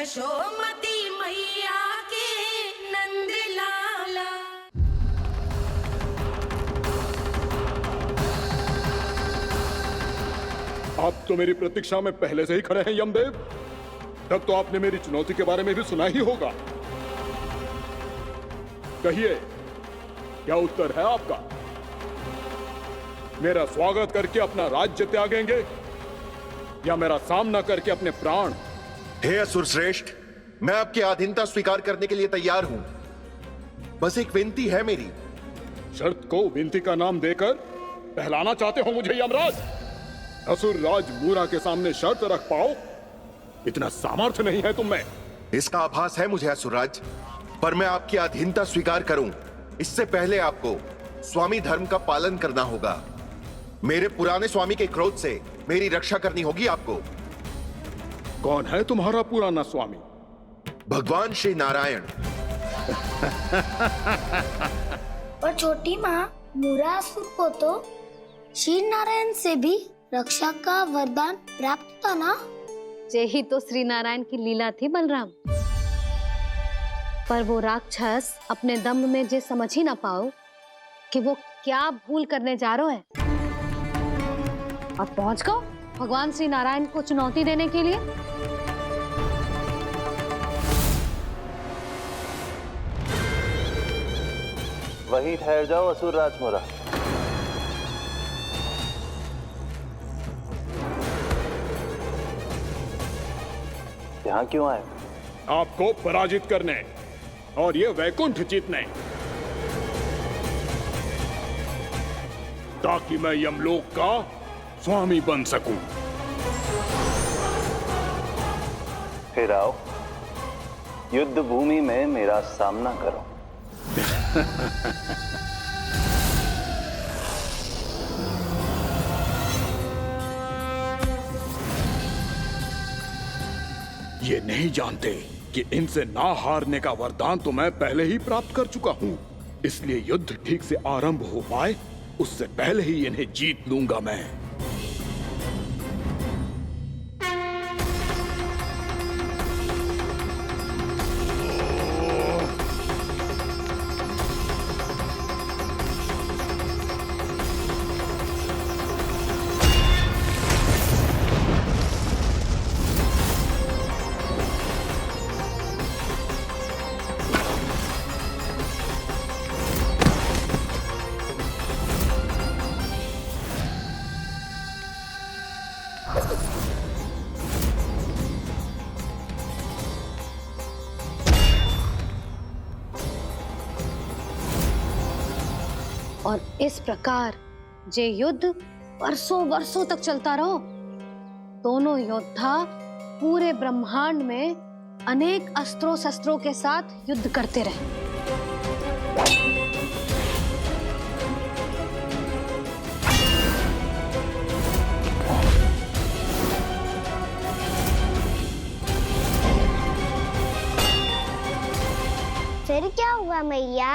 यशोमती मैया के नंद लाला। आप तो मेरी प्रतीक्षा में पहले से ही खड़े हैं यमदेव। तब तो आपने मेरी चुनौती के बारे में भी सुना ही होगा। कहिए, क्या उत्तर है आपका? मेरा स्वागत करके अपना राज्य त्यागेंगे या मेरा सामना करके अपने प्राण? हे असुर श्रेष्ठ, मैं आपकी अधीनता स्वीकार करने के लिए तैयार हूं। बस एक विनती है मेरी। शर्त को विनती का नाम देकर पहलाना चाहते हो मुझे यमराज? असुर राज मूरा के सामने शर्त रख पाओ, इतना सामर्थ्य नहीं है तुम में। इसका आभास है मुझे असुरराज, पर मैं आपकी अधीनता स्वीकार करूं इससे पहले आपको स्वामी धर्म का पालन करना होगा। मेरे पुराने स्वामी के क्रोध से मेरी रक्षा करनी होगी आपको। कौन है तुम्हारा पुराना स्वामी? भगवान श्री नारायण। और छोटी माँ, मूरासुर को तो श्री नारायण से भी रक्षा का वरदान प्राप्त था ना? यही तो श्री नारायण की लीला थी बलराम। पर वो राक्षस अपने दम में जे समझ ही ना पाओ कि वो क्या भूल करने जा रहा है, और पहुंच गो भगवान श्री नारायण को चुनौती देने के लिए। वहीं ठहर जाओ असुर राजमोरा। यहाँ क्यों आए? आपको पराजित करने और ये वैकुंठ जीतने, ताकि मैं यमलोक का स्वामी बन सकूं। फिर आओ, युद्ध भूमि में मेरा सामना करो। ये नहीं जानते कि इनसे ना हारने का वरदान तो मैं पहले ही प्राप्त कर चुका हूं। इसलिए युद्ध ठीक से आरंभ हो पाए उससे पहले ही इन्हें जीत लूंगा मैं। और इस प्रकार जे युद्ध वर्षों वर्षों तक चलता रहो। दोनों योद्धा पूरे ब्रह्मांड में अनेक अस्त्रों शस्त्रों के साथ युद्ध करते रहे। फिर क्या हुआ मैया?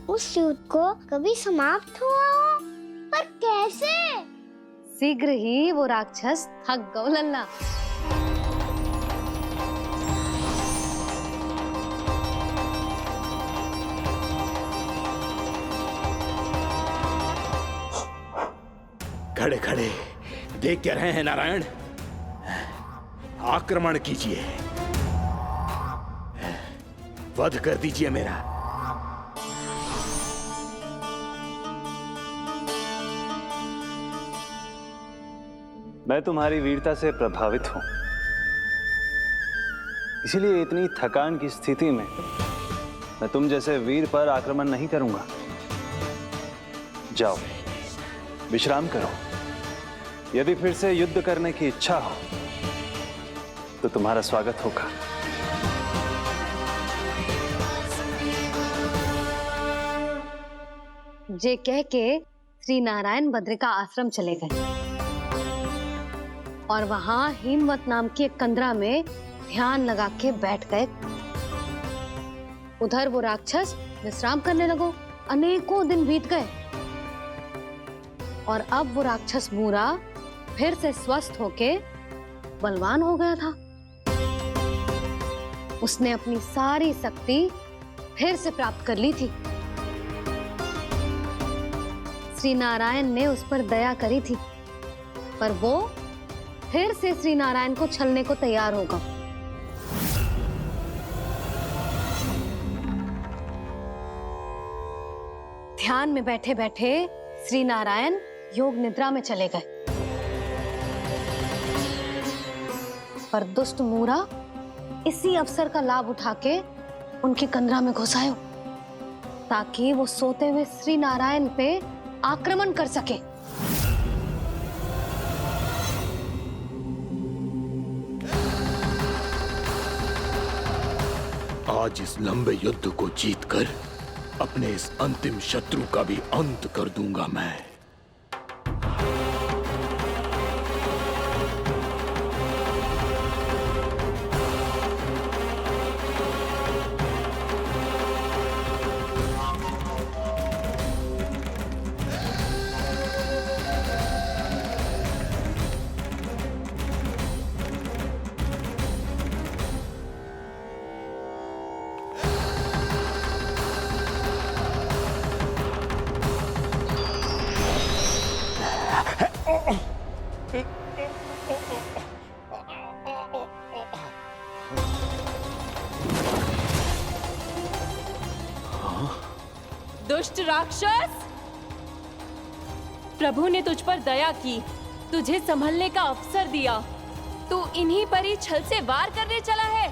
उस युद्ध को कभी समाप्त हुआ हो, पर कैसे? शीघ्र ही वो राक्षस थक गौ लल्ला। खड़े खड़े देख क्या रहे हैं नारायण? आक्रमण कीजिए, वध कर दीजिए मेरा। मैं तुम्हारी वीरता से प्रभावित हूं, इसीलिए इतनी थकान की स्थिति में मैं तुम जैसे वीर पर आक्रमण नहीं करूंगा। जाओ विश्राम करो। यदि फिर से युद्ध करने की इच्छा हो तो तुम्हारा स्वागत होगा। जे कह के श्री नारायण बद्रिका आश्रम चले गए। और वहां हिमवत नाम की एक कंदरा में ध्यान लगा के बैठ गए। उधर वो राक्षस विश्राम करने लगो। अनेकों दिन बीत गए और अब वो राक्षस मूरा फिर से स्वस्थ होके बलवान हो गया था। उसने अपनी सारी शक्ति फिर से प्राप्त कर ली थी। श्री नारायण ने उस पर दया करी थी, पर वो फिर से श्री नारायण को छलने को तैयार होगा। ध्यान में बैठे बैठे श्री नारायण योग निद्रा में चले गए, पर दुष्ट मूरा इसी अवसर का लाभ उठा के उनकी कंदरा में घुस आयो, ताकि वो सोते हुए श्री नारायण पे आक्रमण कर सके। आज इस लंबे युद्ध को जीतकर अपने इस अंतिम शत्रु का भी अंत कर दूंगा मैं। दुष्ट राक्षस, प्रभु ने तुझ पर दया की, तुझे संभलने का अवसर दिया। तू इन्हीं पर ही छल से वार करने चला है।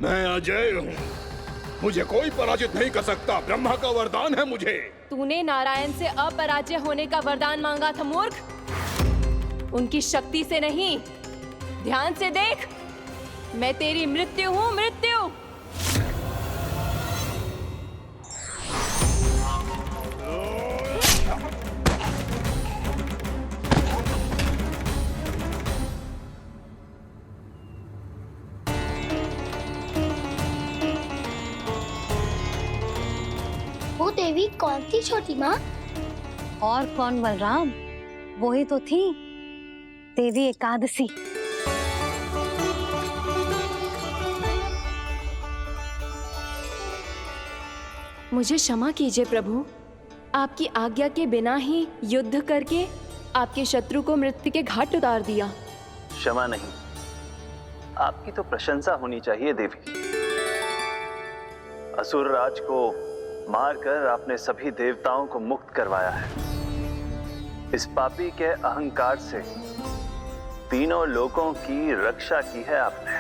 मैं अजय हूँ, मुझे कोई पराजित नहीं कर सकता। ब्रह्मा का वरदान है मुझे। तूने नारायण से अपराजय होने का वरदान मांगा था मूर्ख, उनकी शक्ति से नहीं। ध्यान से देख, मैं तेरी मृत्यु हूँ, मृत्यु। वो देवी कौन थी छोटी माँ? और कौन बलराम, वही तो थी देवी एकादशी। मुझे क्षमा कीजिए प्रभु, आपकी आज्ञा के बिना ही युद्ध करके आपके शत्रु को मृत्यु के घाट उतार दिया। क्षमा नहीं, आपकी तो प्रशंसा होनी चाहिए देवी। असुर राज को मारकर आपने सभी देवताओं को मुक्त करवाया है। इस पापी के अहंकार से तीनों लोकों की रक्षा की है आपने।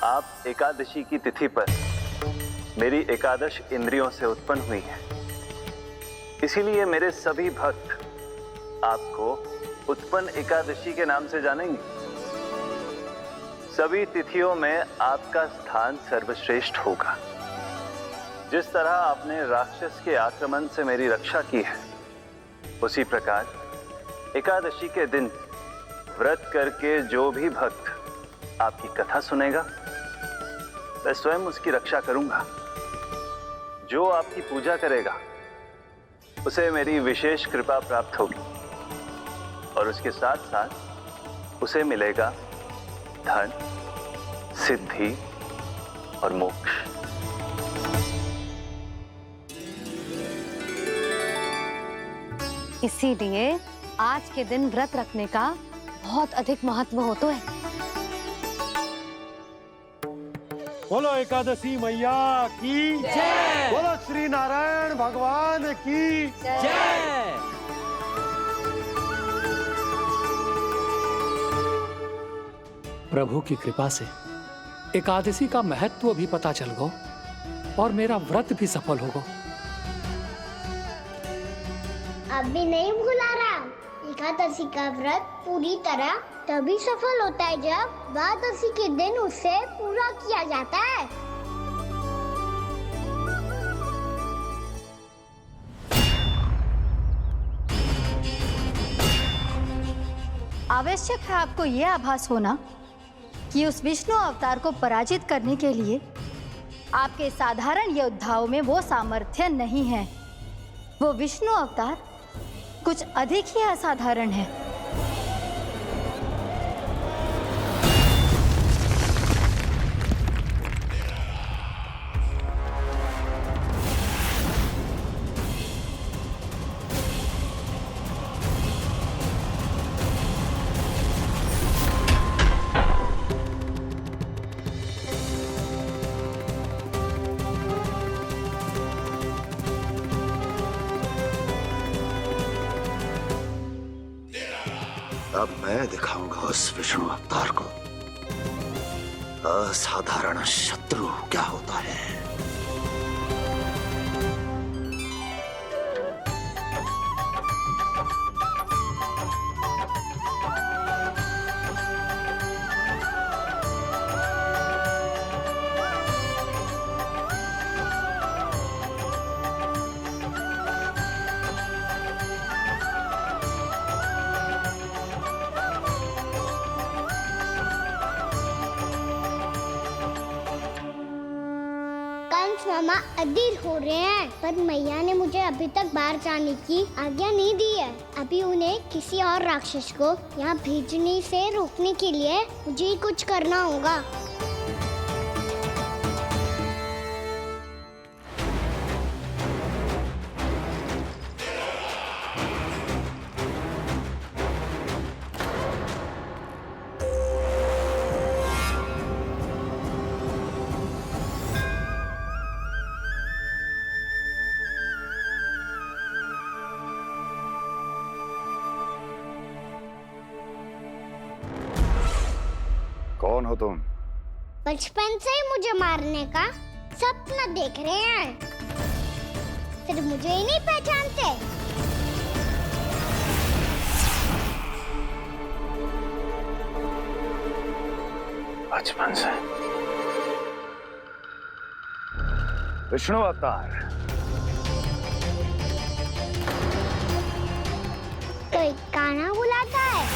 आप एकादशी की तिथि पर मेरी एकादश इंद्रियों से उत्पन्न हुई हैं। इसीलिए मेरे सभी भक्त आपको उत्पन्न एकादशी के नाम से जानेंगे। सभी तिथियों में आपका स्थान सर्वश्रेष्ठ होगा। जिस तरह आपने राक्षस के आक्रमण से मेरी रक्षा की है, उसी प्रकार एकादशी के दिन व्रत करके जो भी भक्त आपकी कथा सुनेगा, मैं स्वयं उसकी रक्षा करूंगा। जो आपकी पूजा करेगा, उसे मेरी विशेष कृपा प्राप्त होगी और उसके साथ साथ उसे मिलेगा धन, सिद्धि और मोक्ष। इसीलिए आज के दिन व्रत रखने का बहुत अधिक महत्व होता है। बोलो एकादशी मैया की जय। बोलो श्री नारायण भगवान की जय। प्रभु की कृपा से एकादशी का महत्व भी पता चल गो और मेरा व्रत भी सफल होगा। अब भी नहीं भूला राम, एकादशी का व्रत पूरी तरह तभी सफल होता है जब द्वादशी के दिन उसे पूरा किया जाता है। आवश्यक है आपको यह आभास होना कि उस विष्णु अवतार को पराजित करने के लिए आपके साधारण योद्धाओं में वो सामर्थ्य नहीं है। वो विष्णु अवतार कुछ अधिक ही असाधारण है। अब मैं दिखाऊंगा उस विष्णु अवतार को असाधारण शत्रु क्या होता है। मामा अधीर हो रहे हैं, पर मैया ने मुझे अभी तक बाहर जाने की आज्ञा नहीं दी है। अभी उन्हें किसी और राक्षस को यहाँ भेजने से रोकने के लिए मुझे ही कुछ करना होगा। कौन हो तुम? बचपन से ही मुझे मारने का सपना देख रहे हैं, सिर्फ मुझे ही नहीं पहचानते। बचपन से विष्णु अवतार। कोई कान्हा बुलाता है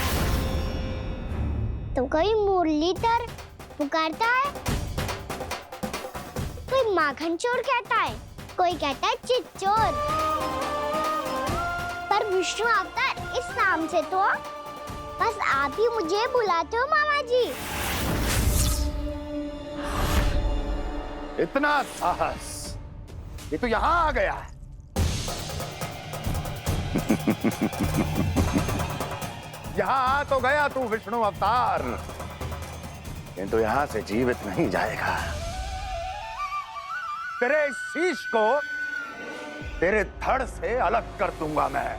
तो कोई मुरलीधर पुकारता है, कोई माखन चोर कहता है, कोई कहता है चिच्चोर। पर विष्णु अवतार इस नाम से तो बस आप ही मुझे बुलाते हो मामा जी। इतना साहस ये तो यहाँ आ गया है। यहाँ आ तो गया तू विष्णु अवतार, किंतु यहाँ से जीवित नहीं जाएगा। तेरे इस शीश को तेरे धड़ से अलग कर दूंगा मैं।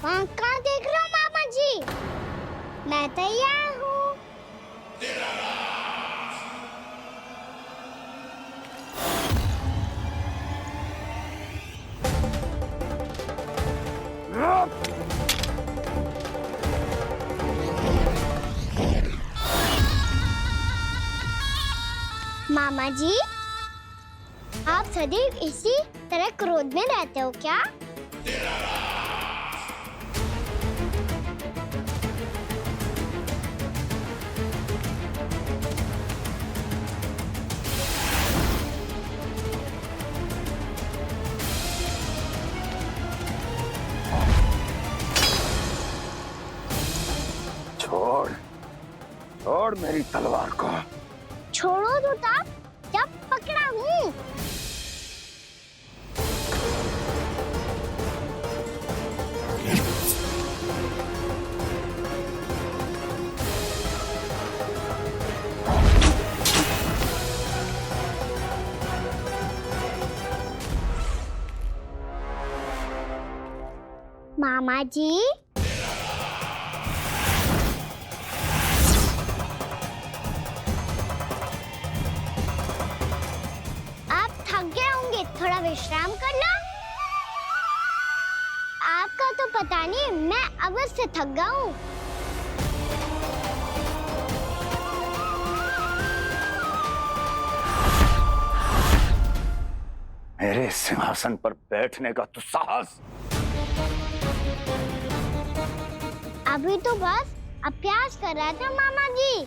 वहाँ कहाँ देख रहे हो मामा जी? मैं तैयार हूँ। मामा जी, आप सदैव इसी तरह क्रोध में रहते हो क्या? छोड़ छोड़ मेरी तलवार को। छोड़ो तो तब जब पकड़ा हूँ। मामा जी, आप थक गए होंगे, थोड़ा विश्राम कर लो। आपका तो पता नहीं, मैं अवश्य से थक गया हूँ। मेरे सिंहासन पर बैठने का तो साहस। अभी तो बस अभ्यास कर रहा था मामा जी।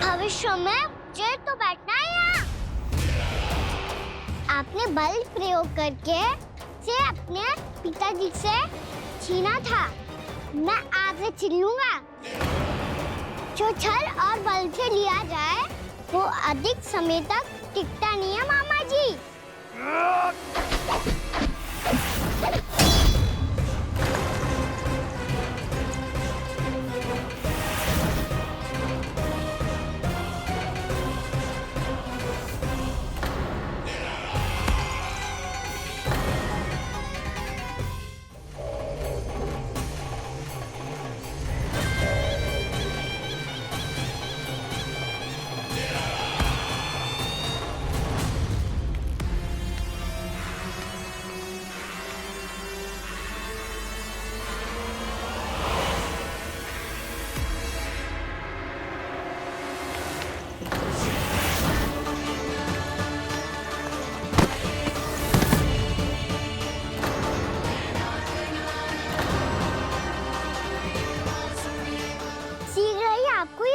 भविष्य में मुझे तो बैठना है यहाँ। आपने बल प्रयोग करके से अपने पिताजी से छीना था। मैं आज से छीन लूंगा। जो छल और बल से लिया जाए वो अधिक समय तक टिकता नहीं है मामा जी।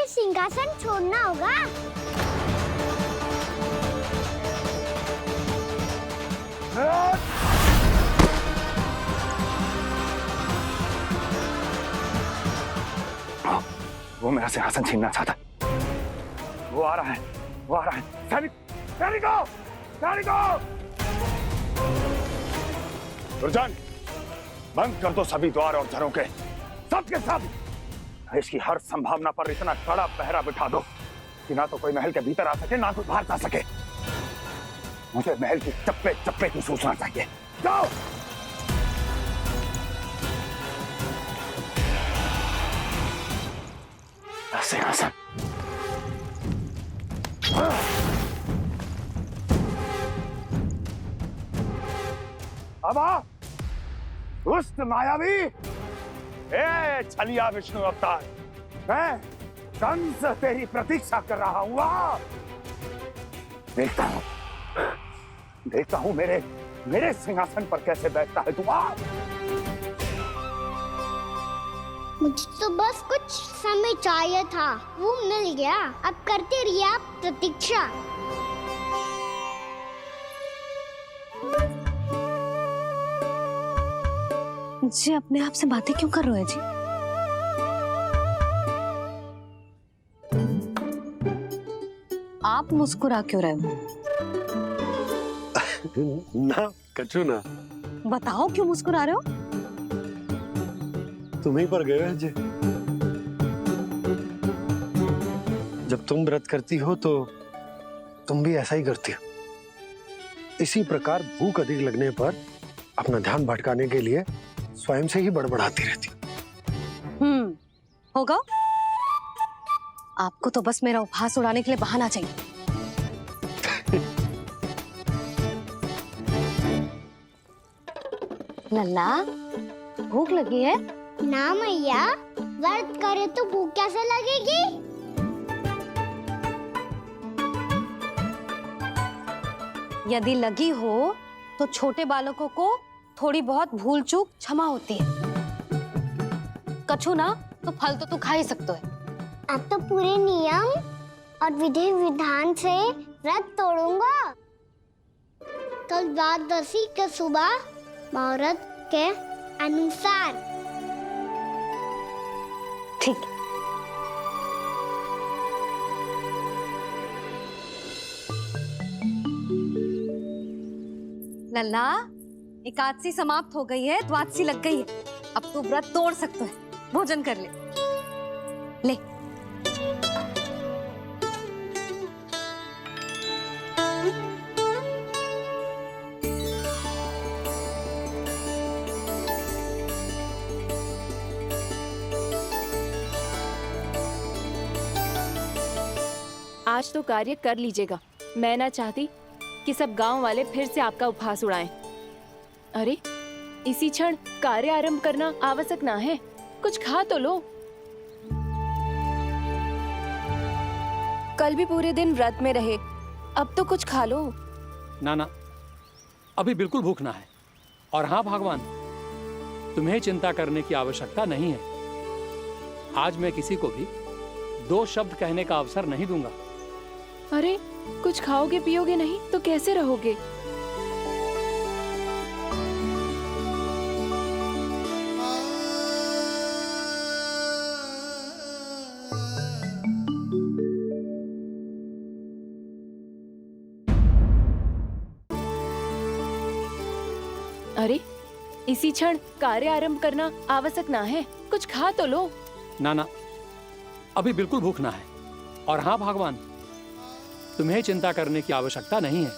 सिंहासन छोड़ना होगा। वो मेरा सिंहासन छीनना चाहता है। वो आ रहा है, वो आ रहा है। सैनिकों, दुर्जन, बंद कर दो सभी द्वार और घरों के, सब के सब। इसकी हर संभावना पर इतना कड़ा पहरा बिठा दो कि ना तो कोई महल के भीतर आ सके, ना कोई बाहर जा सके। मुझे महल की चप्पे चप्पे की सूचना चाहिए। जाओ। सिंहासन। अब आ, दुष्ट मायावी, छलिया विष्णु अवतार, मैं कंस तेरी प्रतीक्षा कर रहा हूँ। देखता हूँ मेरे सिंहासन पर कैसे बैठता है तू। मुझे तो बस कुछ समय चाहिए था, वो मिल गया। अब करते रहिए आप प्रतीक्षा। जी अपने आप से बातें क्यों कर रहे हो जी? आप मुस्कुरा क्यों रहे हो? ना कछु ना। बताओ क्यों मुस्कुरा रहे हो? तुम ही पर गए हैं जी। जब तुम व्रत करती हो तो तुम भी ऐसा ही करती हो। इसी प्रकार भूख अधिक लगने पर अपना ध्यान भटकाने के लिए स्वयं से ही बड़बड़ाती रहती। होगा। आपको तो बस मेरा उपहास उड़ाने के लिए बहाना चाहिए। लल्ला, भूख लगी है? ना मैया, व्रत करे तो भूख कैसे लगेगी? यदि लगी हो तो छोटे बालकों को थोड़ी बहुत भूल चूक क्षमा होती है। कछु ना तो फल तो तू खा ही सकते है। अब तो पूरे नियम और विधि विधान से व्रत तोड़ूंगा। कल द्वादशी के सुबह मुहूर्त के अनुसार। ठीक। लल्ला, एकादशी समाप्त हो गई है, द्वादशी लग गई है। अब तू व्रत तोड़ सकते है। भोजन कर ले। ले। आज तो कार्य कर लीजिएगा। मैं ना चाहती कि सब गांव वाले फिर से आपका उपहास उड़ाएं। अरे इसी क्षण कार्य आरंभ करना आवश्यक ना है, कुछ खा तो लो। कल भी पूरे दिन व्रत में रहे, अब तो कुछ खा लो। ना ना, अभी बिल्कुल भूख ना है। और हाँ भगवान, तुम्हें चिंता करने की आवश्यकता नहीं है। आज मैं किसी को भी 2 शब्द कहने का अवसर नहीं दूंगा। अरे कुछ खाओगे पियोगे नहीं तो कैसे रहोगे? अरे इसी क्षण कार्य आरंभ करना आवश्यक ना है, कुछ खा तो लो। ना ना, अभी बिल्कुल भूख ना है। और हाँ भगवान, तुम्हें चिंता करने की आवश्यकता नहीं है।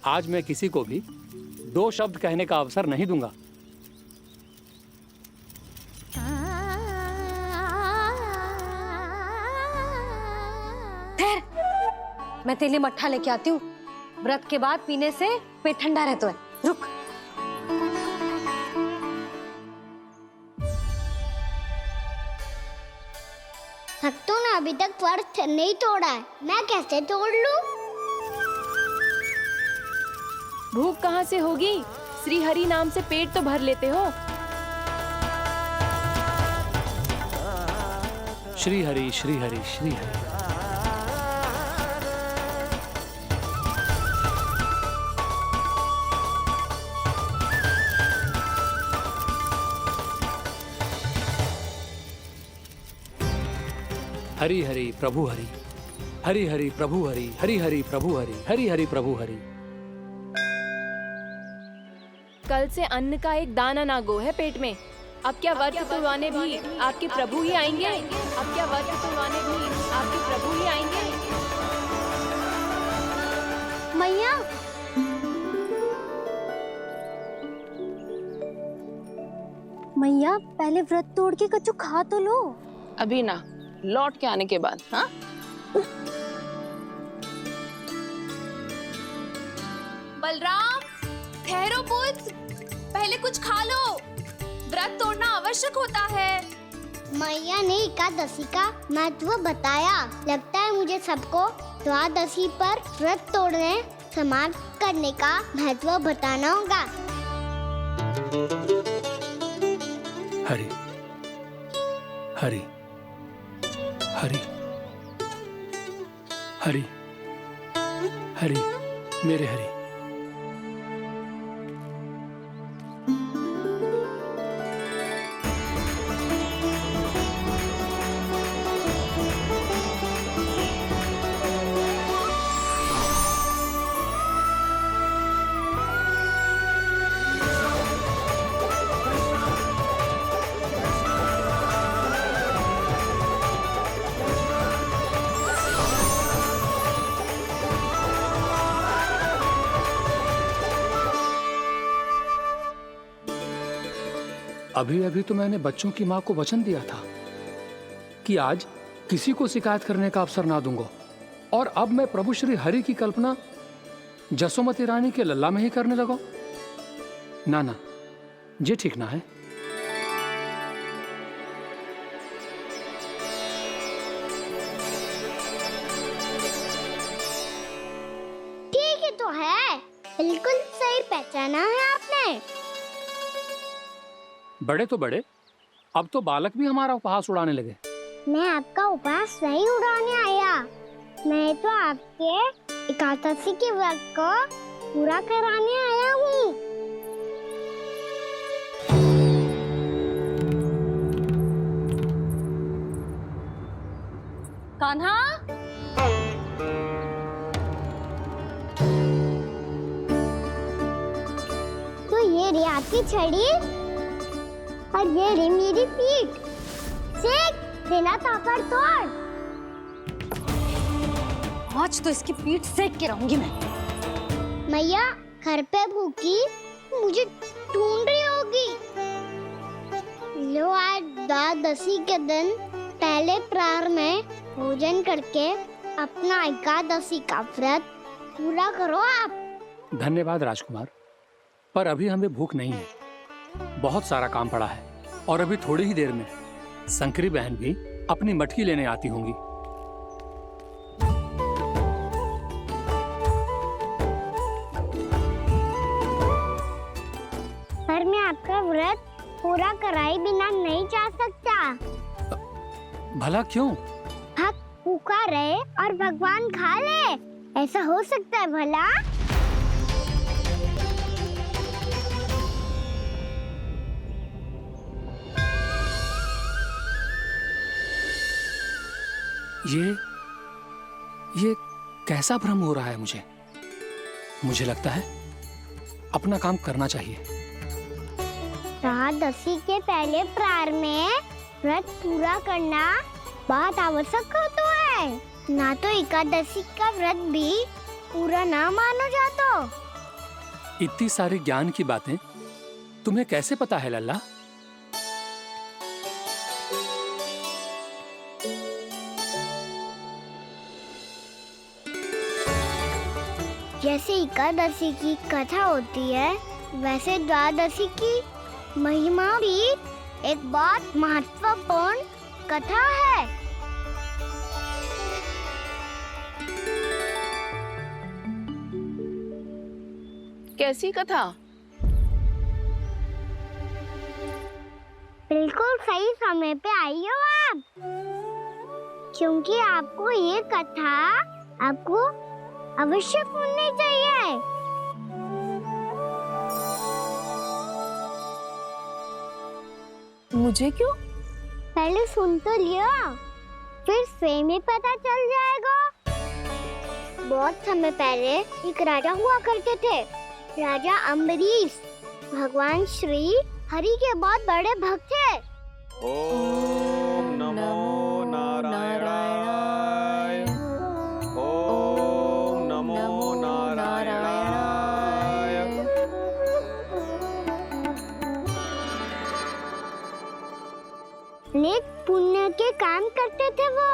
आज मैं किसी को भी 2 शब्द कहने का अवसर नहीं दूंगा। ठहर, मैं तेरे लिए मट्ठा लेके आती हूँ। व्रत के बाद पीने से पेट ठंडा रहता है। रुक। भक्तों ने अभी तक व्रत नहीं तोड़ा है, मैं कैसे तोड़ लूं? भूख कहाँ से होगी? श्री हरि नाम से पेट तो भर लेते हो। श्री हरि श्री हरि श्री हरि। हरि हरि प्रभु हरि, हरि हरि प्रभु हरि, हरि हरि प्रभु हरि, हरि हरि प्रभु हरि। कल से अन्न का एक दाना ना गो है पेट में। अब क्या व्रत तुड़वाने भी आपके प्रभु ही आएंगे? अब क्या व्रत तुड़वाने भी आपके प्रभु ही आएंगे? मैया, मैया पहले व्रत तोड़ के कच्चू खा तो लो। अभी ना, लौट के आने के बाद। हाँ, बलराम ठहरो पुत्र, पहले कुछ खा लो, व्रत तोड़ना आवश्यक होता है। मैया ने एकादशी का महत्व बताया। लगता है मुझे सबको द्वादशी पर व्रत तोड़ने समाप्त करने का महत्व बताना होगा। हरि हरि हरि हरि हरि, मेरे हरि। अभी अभी तो मैंने बच्चों की माँ को वचन दिया था कि आज किसी को शिकायत करने का अवसर ना दूंगा, और अब मैं प्रभु श्री हरि की कल्पना जसोमती रानी के लल्ला में ही करने लगा। ना ना, ये ठीक ना है। ठीक है तो है, बिल्कुल सही पहचाना है आपने। बड़े तो बड़े, अब तो बालक भी हमारा उपहास उड़ाने लगे। मैं आपका उपहास नहीं उड़ाने आया, मैं तो आपके एकादशी के व्रत को पूरा कराने आया हूँ। कान्हा, तो ये रे आपकी छड़ी और ये रे मेरी पीठ। सेक देना ताकत तोड़। आज तो इसकी पीठ सेक के रहूंगी मैं। मैया घर पे भूखी मुझे ढूंढ रही होगी। लो आज द्वादशी के दिन पहले प्रहर में भोजन करके अपना एकादशी का व्रत पूरा करो आप। धन्यवाद राजकुमार, पर अभी हमें भूख नहीं है। बहुत सारा काम पड़ा है और अभी थोड़ी ही देर में शंकरी बहन भी अपनी मटकी लेने आती होंगी। पर मैं आपका व्रत पूरा कराए बिना नहीं जा सकता। भला क्यों? भक्त भूखा रहे और भगवान खा ले, ऐसा हो सकता है भला? ये कैसा भ्रम हो रहा है मुझे लगता है अपना काम करना चाहिए। एकादशी के पहले प्रार में व्रत पूरा करना बहुत आवश्यक होता है, ना तो एकादशी का व्रत भी पूरा ना मानो जातो। इतनी सारी ज्ञान की बातें तुम्हें कैसे पता है लल्ला? जैसे एकादशी की कथा होती है, वैसे द्वादशी की महिमा भी एक बहुत महत्वपूर्ण कथा है। कैसी कथा? बिल्कुल सही समय पे आई हो आप, क्योंकि आपको ये कथा आपको अवश्य सुननी चाहिए। मुझे क्यों? पहले सुन तो लियो, फिर स्वयं ही पता चल जाएगा। बहुत समय पहले एक राजा हुआ करते थे, राजा अम्बरीश। भगवान श्री हरि के बहुत बड़े भक्त थे। ओम नमो नारायणाय। ओम नमो नारायणाय। नेक पुण्य के काम करते थे वो।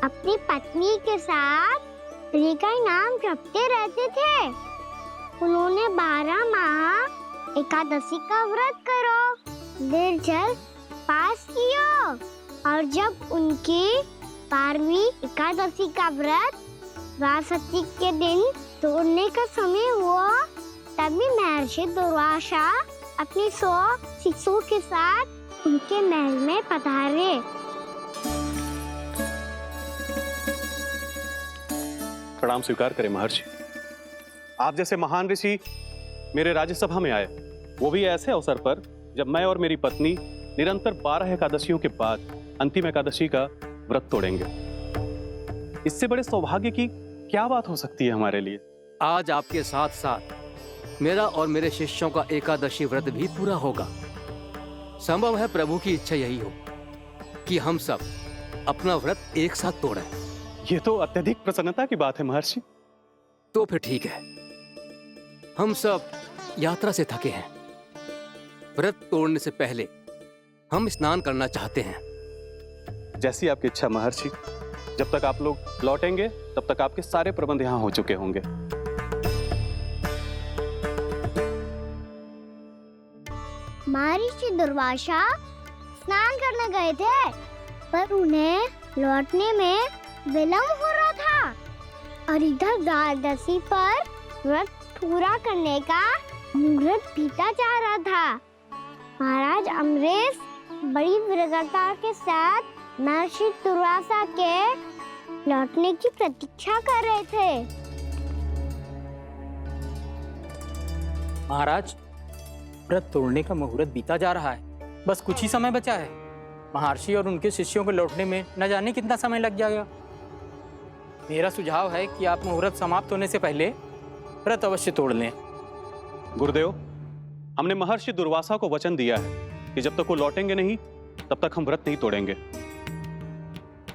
अपनी पत्नी के साथ हरि का नाम जपते रहते थे। उन्होंने 12 माह एकादशी का व्रत करो, निर्जल पास किया, और जब उनकी 12वीं एकादशी का व्रत द्वादशी के दिन तोड़ने का समय हुआ, तभी महर्षि दुर्वासा अपनी 100 शिष्यों के साथ उनके महल में पधारे। प्रणाम स्वीकार करें महर्षि। आप जैसे महान ऋषि मेरे राज्यसभा में आए, वो भी ऐसे अवसर पर जब मैं और मेरी पत्नी निरंतर 12 एकादशियों के बाद अंतिम एकादशी का व्रत तोड़ेंगे। इससे बड़े सौभाग्य की क्या बात हो सकती है हमारे लिए? आज आपके साथ साथ मेरा और मेरे शिष्यों का एकादशी व्रत भी पूरा होगा। संभव है प्रभु की इच्छा यही हो कि हम सब अपना व्रत एक साथ तोड़ें। ये तो अत्यधिक प्रसन्नता की बात है महर्षि। तो फिर ठीक है, हम सब यात्रा से थके हैं। व्रत तोड़ने से पहले हम स्नान करना चाहते हैं। जैसी आपकी इच्छा महर्षि। जब तक आप लोग लौटेंगे तब तक आपके सारे प्रबंध यहाँ हो चुके होंगे। महर्षि दुर्वासा स्नान करने गए थे, पर उन्हें लौटने में विलंब हो रहा था, और इधर द्वादशी पर व्रत पूरा करने का मुहूर्त बीता जा रहा था। महाराज अम्बरीश बड़ी विनम्रता के साथ महर्षि दुर्वासा के लौटने की प्रतीक्षा कर रहे थे। महाराज, व्रत तोड़ने का मुहूर्त बीता जा रहा है। बस कुछ ही समय बचा है। महर्षि और उनके शिष्यों को लौटने में न जाने कितना समय लग जाएगा। मेरा सुझाव है कि आप मुहूर्त समाप्त होने से पहले व्रत अवश्य तोड़ लें। गुरुदेव, हमने महर्षि दुर्वासा को वचन दिया है कि जब तक वो लौटेंगे नहीं तब तक हम व्रत नहीं तोड़ेंगे।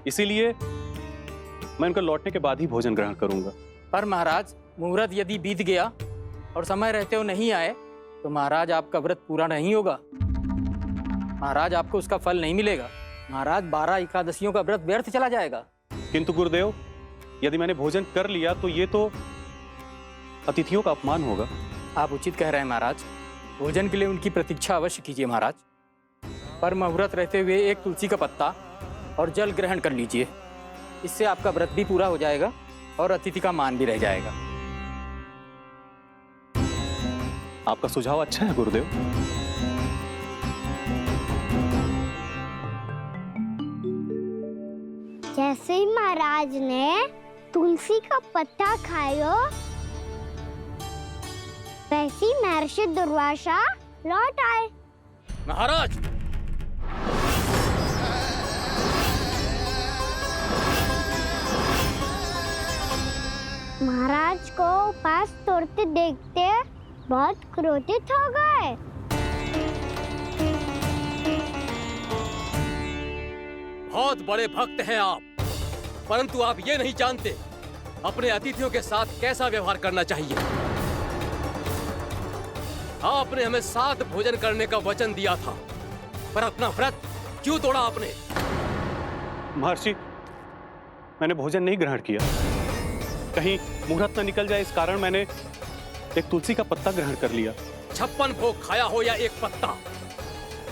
इसीलिए मैं उनका लौटने के बाद ही भोजन ग्रहण करूंगा। पर महाराज, मुहूर्त यदि बीत गया और समय रहते हो नहीं आए तो महाराज आपका व्रत पूरा नहीं होगा। महाराज, आपको उसका फल नहीं मिलेगा। महाराज, 12 एकादशियों का व्रत व्यर्थ चला जाएगा। किंतु गुरुदेव, यदि मैंने भोजन कर लिया तो ये तो अतिथियों का अपमान होगा। आप उचित कह रहे हैं महाराज। भोजन के लिए उनकी प्रतीक्षा अवश्य कीजिए महाराज, पर मुहूर्त रहते हुए एक तुलसी का पत्ता और जल ग्रहण कर लीजिए। इससे आपका व्रत भी पूरा हो जाएगा और अतिथि का मान भी रह जाएगा। आपका सुझाव अच्छा है गुरुदेव। जैसे ही महाराज ने तुलसी का पत्ता खायो, वैसे ही महर्षि दुर्वासा लौट आए। महाराज, महाराज को उपास तोड़ते देखते बहुत क्रोधित हो गए। बहुत बड़े भक्त हैं आप, परंतु आप ये नहीं जानते अपने अतिथियों के साथ कैसा व्यवहार करना चाहिए। आपने हमें साथ भोजन करने का वचन दिया था, पर अपना व्रत क्यों तोड़ा आपने? महर्षि, मैंने भोजन नहीं ग्रहण किया। कहीं मुहूर्त न निकल जाए, इस कारण मैंने एक तुलसी का पत्ता ग्रहण कर लिया। 56 भोग खाया हो या एक पत्ता,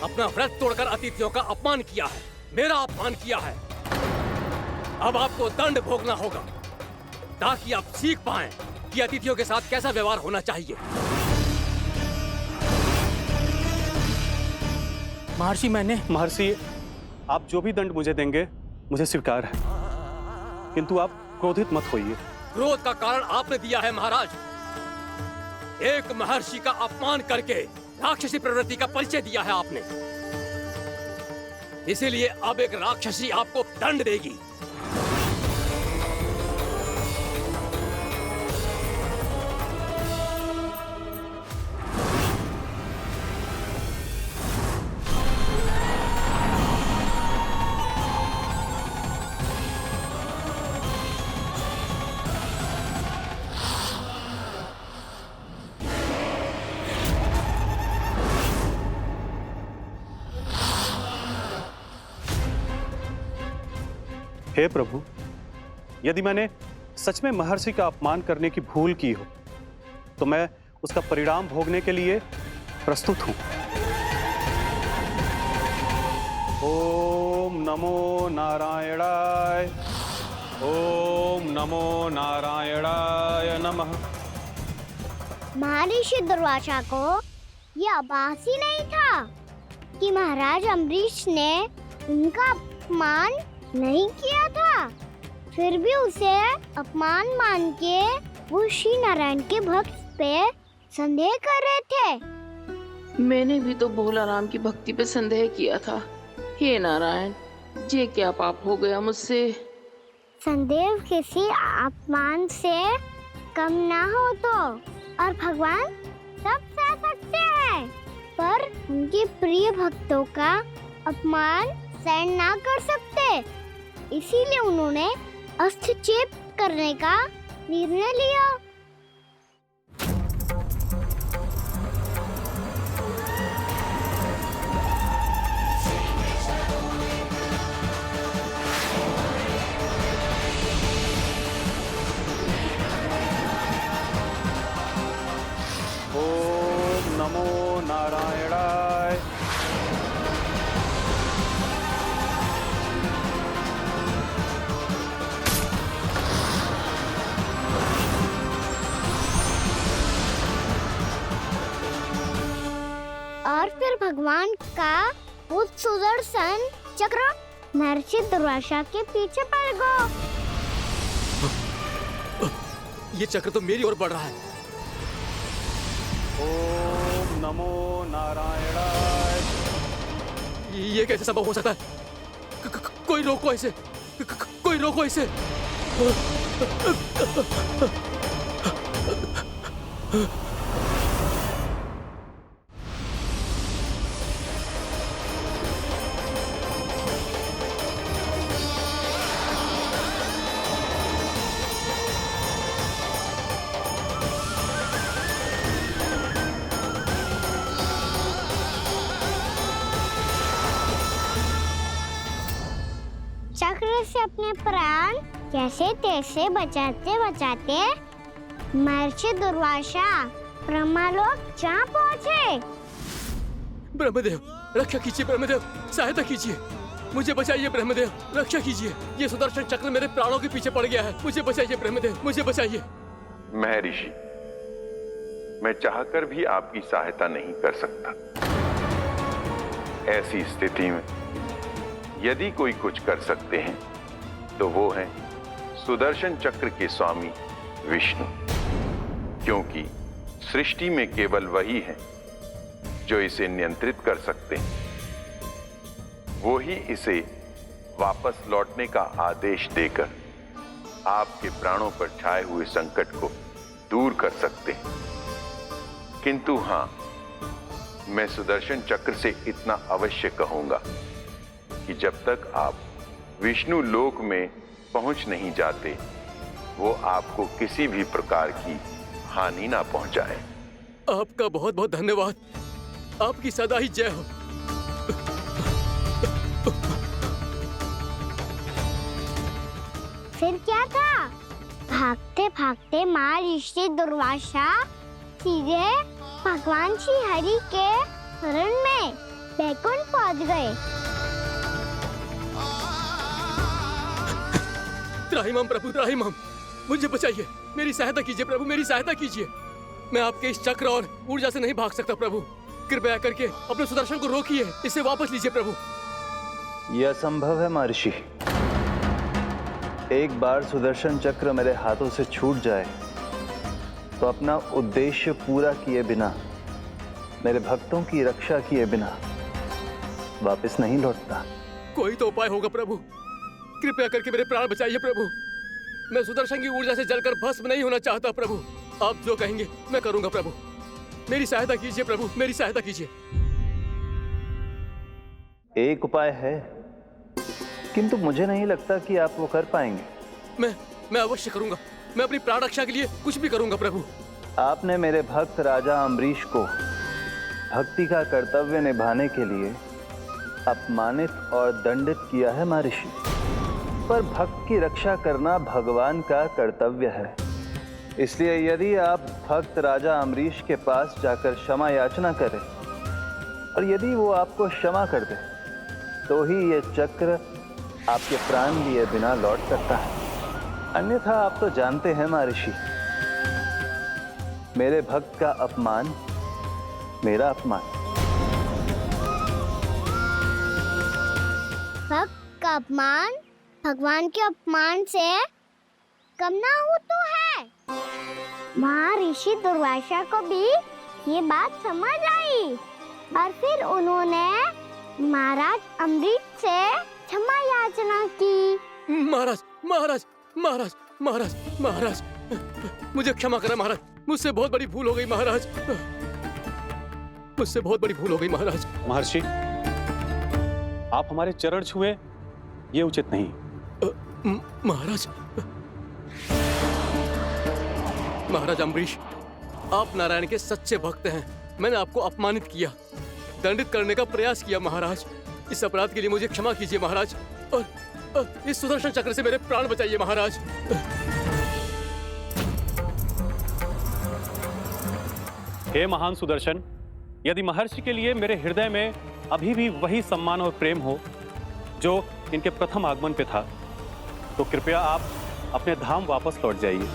अपना व्रत तोड़कर अतिथियों का अपमान किया है, मेरा अपमान किया है। अब आपको दंड भोगना होगा ताकि आप सीख पाएं कि अतिथियों के साथ कैसा व्यवहार होना चाहिए। महर्षि, आप जो भी दंड मुझे देंगे मुझे स्वीकार है, किंतु आप क्रोधित मत होइए। क्रोध का कारण आपने दिया है महाराज। एक महर्षि का अपमान करके राक्षसी प्रवृत्ति का परिचय दिया है आपने, इसीलिए अब एक राक्षसी आपको दंड देगी। हे प्रभु, यदि मैंने सच में महर्षि का अपमान करने की भूल की हो तो मैं उसका परिणाम भोगने के लिए प्रस्तुत हूं। ओम नमो नारायणाय, ओम नमो नारायणाय नमः। महर्षि दुर्वासा को यह आभास ही नहीं था कि महाराज अम्बरीश ने उनका अपमान नहीं किया था। फिर भी उसे अपमान मान के वो श्री नारायण के भक्त पे संदेह कर रहे थे। मैंने भी तो भोला राम की भक्ति पे संदेह किया था। हे नारायण, ये क्या पाप हो गया मुझसे? संदेह किसी अपमान से कम ना हो तो, और भगवान सब सह सकते हैं, पर उनके प्रिय भक्तों का अपमान सहन ना कर सकते, इसीलिए उन्होंने हस्तक्षेप करने का निर्णय लिया। ओम नमो नारायणाय। और फिर भगवान का वो सुदर्शन चक्र महर्षि दुर्वासा के पीछे पड़ गया। ये चक्र तो मेरी ओर बढ़ रहा है। ओम नमो नारायणाय। ये कैसे संभव हो सकता है? कोई रोको इसे, कोई रोको इसे। चक्र से अपने प्राण जैसे तैसे बचाते बचाते महर्षि दुर्वासा ब्रह्मलोक जहाँ पहुँचे। ब्रह्मदेव रक्षा कीजिए, ब्रह्मदेव सहायता कीजिए, मुझे बचाइए ब्रह्मदेव, रक्षा कीजिए। ये सुदर्शन चक्र मेरे प्राणों के पीछे पड़ गया है, मुझे बचाइए ब्रह्मदेव, मुझे बचाइए। महर्षि, मैं चाहकर भी आपकी सहायता नहीं कर सकता। ऐसी स्थिति में यदि कोई कुछ कर सकते हैं तो वो है सुदर्शन चक्र के स्वामी विष्णु, क्योंकि सृष्टि में केवल वही है जो इसे नियंत्रित कर सकते हैं। वो ही इसे वापस लौटने का आदेश देकर आपके प्राणों पर छाए हुए संकट को दूर कर सकते हैं। किंतु हां, मैं सुदर्शन चक्र से इतना अवश्य कहूंगा कि जब तक आप विष्णु लोक में पहुंच नहीं जाते, वो आपको किसी भी प्रकार की हानि ना पहुंचाए। आपका बहुत बहुत धन्यवाद, आपकी सदा ही जय हो। फिर क्या था? भागते भागते महर्षि दुर्वासा सीधे भगवान श्री हरि के शरण में बैकुंठ पहुंच गए। त्राहिमाम प्रभु, त्राहिमाम, मुझे बचाइए, मेरी सहायता कीजिए प्रभु, मेरी सहायता कीजिए। मैं आपके इस चक्र और ऊर्जा से नहीं भाग सकता प्रभु, कृपया करके अपने सुदर्शन को रोकिए, इसे वापस लीजिए प्रभु। यह असंभव है महर्षि। एक बार सुदर्शन चक्र मेरे हाथों से छूट जाए तो अपना उद्देश्य पूरा किए बिना, मेरे भक्तों की रक्षा किए बिना वापस नहीं लौटता। कोई तो उपाय होगा प्रभु, कृपया करके मेरे प्राण बचाइए प्रभु। मैं सुदर्शन की ऊर्जा से जलकर भस्म नहीं होना चाहता प्रभु। आप जो कहेंगे मैं करूंगा प्रभु, मेरी सहायता कीजिए प्रभु, मेरी सहायता कीजिए। एक उपाय है, किंतु मुझे नहीं लगता कि आप वो कर पाएंगे। मैं अवश्य करूंगा, मैं अपनी प्राण रक्षा के लिए कुछ भी करूंगा प्रभु। आपने मेरे भक्त राजा अम्बरीश को भक्ति का कर्तव्य निभाने के लिए अपमानित और दंडित किया है महर्षि, पर भक्त की रक्षा करना भगवान का कर्तव्य है। इसलिए यदि आप भक्त राजा अम्बरीश के पास जाकर क्षमा याचना करें और यदि वो आपको क्षमा कर दे तो ही ये चक्र आपके प्राण लिए बिना लौट सकता है। अन्यथा आप तो जानते हैं महर्षि, मेरे भक्त का अपमान मेरा अपमान। भक्त का अपमान भगवान के अपमान से कम ना हो तो है। महर्षि दुर्वासा को भी ये बात समझ आई और फिर उन्होंने महाराज अम्बरीश से क्षमा याचना की। महाराज महाराज महाराज महाराज महाराज, मुझे क्षमा करें महाराज, मुझसे बहुत बड़ी भूल हो गई महाराज, मुझसे बहुत बड़ी भूल हो गई महाराज। महर्षि, आप हमारे चरण छुए ये उचित नहीं। महाराज, महाराज अम्बरीश, आप नारायण के सच्चे भक्त हैं। मैंने आपको अपमानित किया, दंडित करने का प्रयास किया महाराज। इस अपराध के लिए मुझे क्षमा कीजिए महाराज, और इस सुदर्शन चक्र से मेरे प्राण बचाइए महाराज। हे महान सुदर्शन, यदि महर्षि के लिए मेरे हृदय में अभी भी वही सम्मान और प्रेम हो जो इनके प्रथम आगमन पे था, तो कृपया आप अपने धाम वापस लौट जाइए।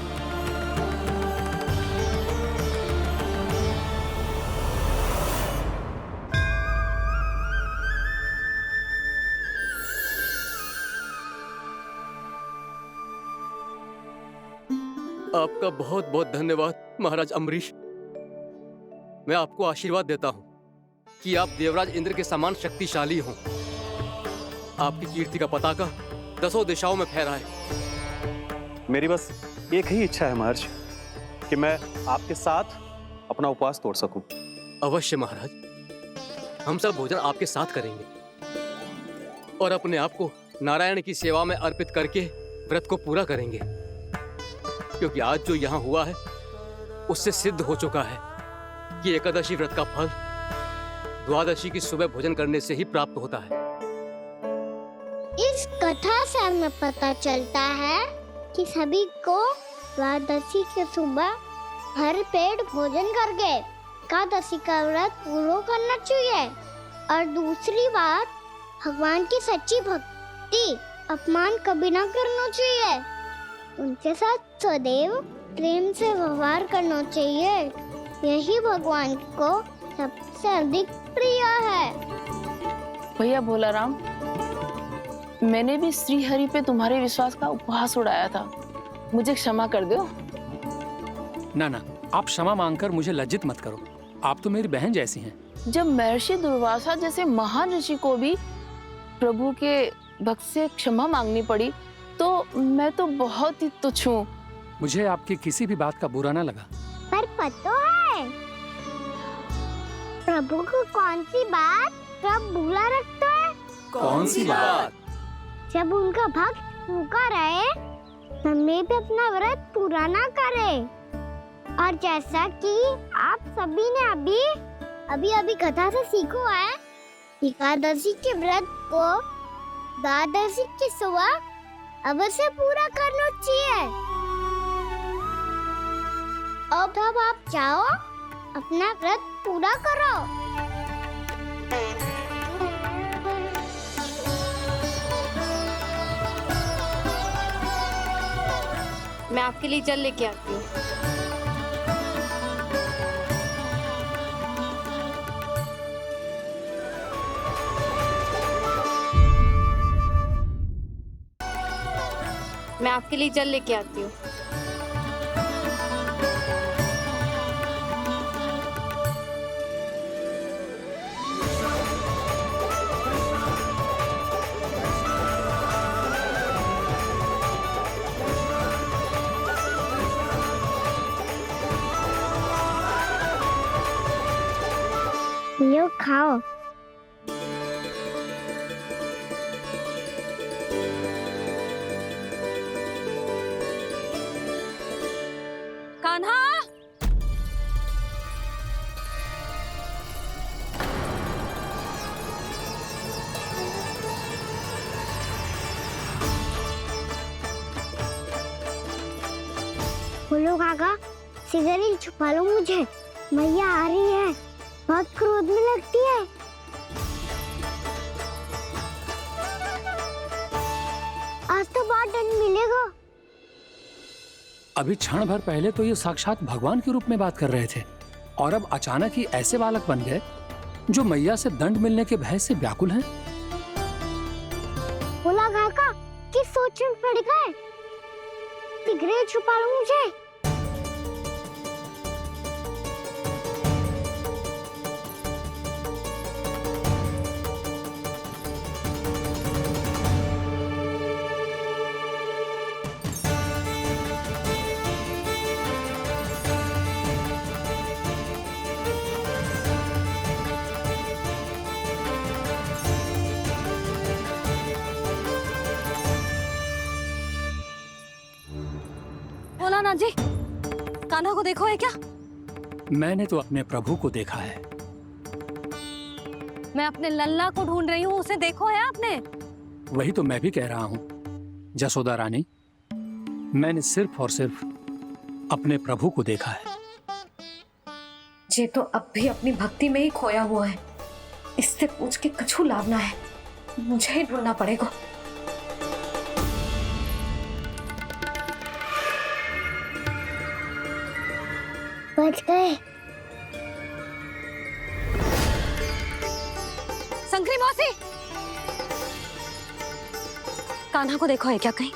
आपका बहुत बहुत धन्यवाद महाराज अम्बरीश। मैं आपको आशीर्वाद देता हूं कि आप देवराज इंद्र के समान शक्तिशाली हों। आपकी कीर्ति का पताका 10 दिशाओं में फहराए। मेरी बस एक ही इच्छा है महर्षि, कि मैं आपके साथ अपना उपवास तोड़ सकूं। अवश्य महाराज, हम सब भोजन आपके साथ करेंगे और अपने आप को नारायण की सेवा में अर्पित करके व्रत को पूरा करेंगे, क्योंकि आज जो यहाँ हुआ है उससे सिद्ध हो चुका है कि एकादशी व्रत का फल द्वादशी की सुबह भोजन करने से ही प्राप्त होता है। इस कथा से हमें पता चलता है कि सभी को द्वादशी के सुबह भर पेट भोजन करके एकादशी का व्रत पूरा करना चाहिए। और दूसरी बात, भगवान की सच्ची भक्ति अपमान कभी ना करना चाहिए। उनके साथ सदैव प्रेम से व्यवहार करना चाहिए। यही भगवान को सबसे अधिक प्रिय है। भैया भोला राम, मैंने भी श्री हरि पे तुम्हारे विश्वास का उपहास उड़ाया था, मुझे क्षमा कर दो। ना ना, आप क्षमा मांगकर मुझे लज्जित मत करो। आप तो मेरी बहन जैसी हैं। जब महर्षि दुर्वासा जैसे महान ऋषि को भी प्रभु के भक्त से क्षमा मांगनी पड़ी, तो मैं तो बहुत ही तुच्छ हूँ। मुझे आपकी किसी भी बात का बुरा ना लगा। पर पता है प्रभु को कौन सी बात कब बुरा रखता है? कौन सी बात? जब उनका भक्त भूखा रहे, हमें भी अपना व्रत पूरा ना करे। और जैसा कि आप सभी ने अभी कथा से सीखो है, एकादशी के व्रत को द्वादशी की सुबह अवश्य पूरा करना चाहिए। अब आप जाओ, अपना व्रत पूरा करो। मैं आपके लिए जल लेके आती हूँ। मैं आपके लिए जल लेके आती हूँ। लो खाओ। कान्हा, बोलो काका, सिगरेट छुपा लो मुझे, मैया आ रही है, बहुत क्रोध में लगती है। आज तो बहुत दंड मिलेगा। अभी क्षण भर पहले तो ये साक्षात भगवान के रूप में बात कर रहे थे, और अब अचानक ही ऐसे बालक बन गए जो मैया से दंड मिलने के भय से व्याकुल हैं। बोला काका, किस सोच में पड़ गए? सिगरेट छुपा लो मुझे। भोलानाथ जी, कान्हा को देखो है क्या? मैंने तो अपने प्रभु को देखा है। मैं अपने लल्ला को ढूंढ रही हूँ, उसे देखो है आपने? वही तो मैं भी कह रहा हूँ जसोदा रानी, मैंने सिर्फ और सिर्फ अपने प्रभु को देखा है। ये तो अब भी अपनी भक्ति में ही खोया हुआ है। इससे पूछ के कछु लाभ ना है, मुझे ही ढूंढना पड़ेगा। बच गए। संकरी मौसी, कान्हा को देखो है क्या कहीं?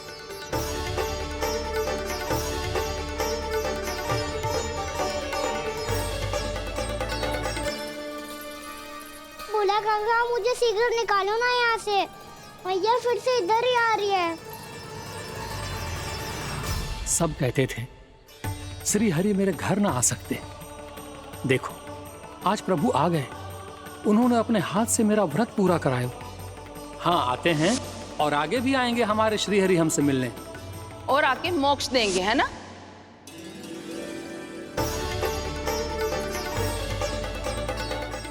बोला काका, मुझे सिगरेट निकालो ना यहाँ से, मैया फिर से इधर ही आ रही है। सब कहते थे श्री हरि मेरे घर ना आ सकते। देखो आज प्रभु आ गए, उन्होंने अपने हाथ से मेरा व्रत पूरा कराया। हाँ, आते हैं और आगे भी आएंगे हमारे श्री हरि हमसे मिलने, और आके मोक्ष देंगे, है ना?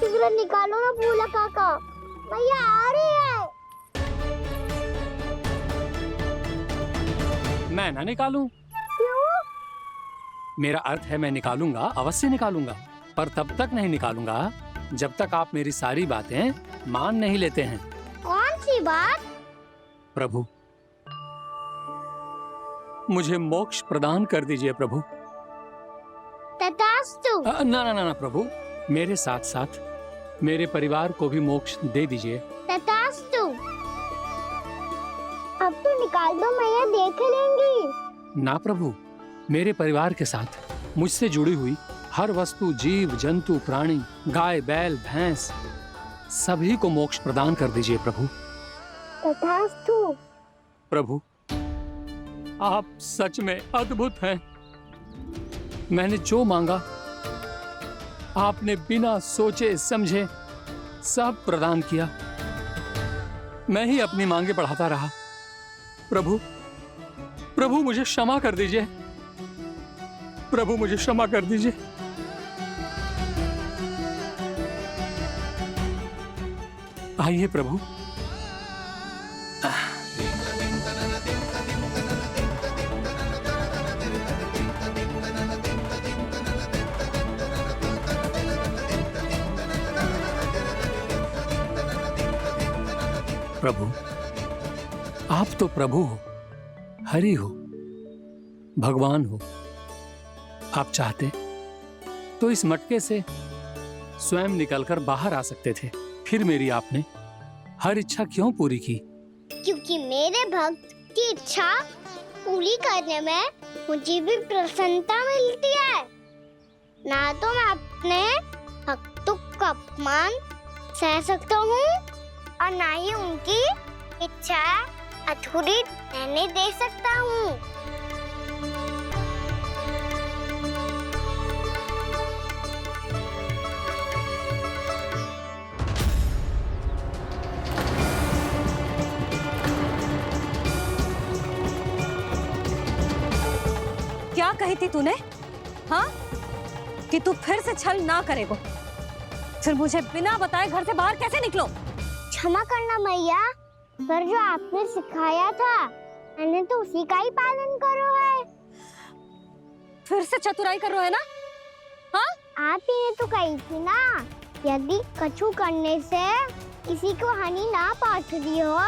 सिगरेट निकालो ना बोला काका, मैया आ रही है। मैं ना निकालूं? क्यों? मेरा अर्थ है मैं निकालूंगा, अवश्य निकालूंगा, पर तब तक नहीं निकालूंगा जब तक आप मेरी सारी बातें मान नहीं लेते हैं। कौन सी बात? प्रभु, मुझे मोक्ष प्रदान कर दीजिए प्रभु। तथास्तु। ना ना ना ना प्रभु, मेरे साथ साथ मेरे परिवार को भी मोक्ष दे दीजिए। तथास्तु। अब तो निकाल दो, मैया देख लेंगी। ना प्रभु, मेरे परिवार के साथ मुझसे जुड़ी हुई हर वस्तु, जीव जंतु, प्राणी, गाय बैल भैंस, सभी को मोक्ष प्रदान कर दीजिए प्रभु। तथास्तु। प्रभु, आप सच में अद्भुत हैं। मैंने जो मांगा आपने बिना सोचे समझे सब प्रदान किया। मैं ही अपनी मांगे बढ़ाता रहा। प्रभु, प्रभु मुझे क्षमा कर दीजिए। प्रभु मुझे क्षमा कर दीजिए। आइए प्रभु। प्रभु, आप तो प्रभु हो, हरि हो, भगवान हो। आप चाहते तो इस मटके से स्वयं निकलकर बाहर आ सकते थे, फिर मेरी आपने हर इच्छा क्यों पूरी की? क्योंकि मेरे भक्त की इच्छा पूरी करने में मुझे भी प्रसन्नता मिलती है। ना तो मैं अपने भक्तों का अपमान सह सकता हूँ और ना ही उनकी इच्छा अधूरी रहने दे सकता हूँ। क्या कही थी तूने? हाँ, कि तू फिर से छल ना करेगा। फिर मुझे बिना बताए घर से बाहर कैसे निकलो? क्षमा करना मैया, पर जो आपने सिखाया था मैंने तो उसी का ही पालन करो है। फिर से चतुराई कर रहे हो ना? हाँ? आप ही ने तो कही थी ना, यदि कछु करने से किसी को हानि ना पहुंच रही हो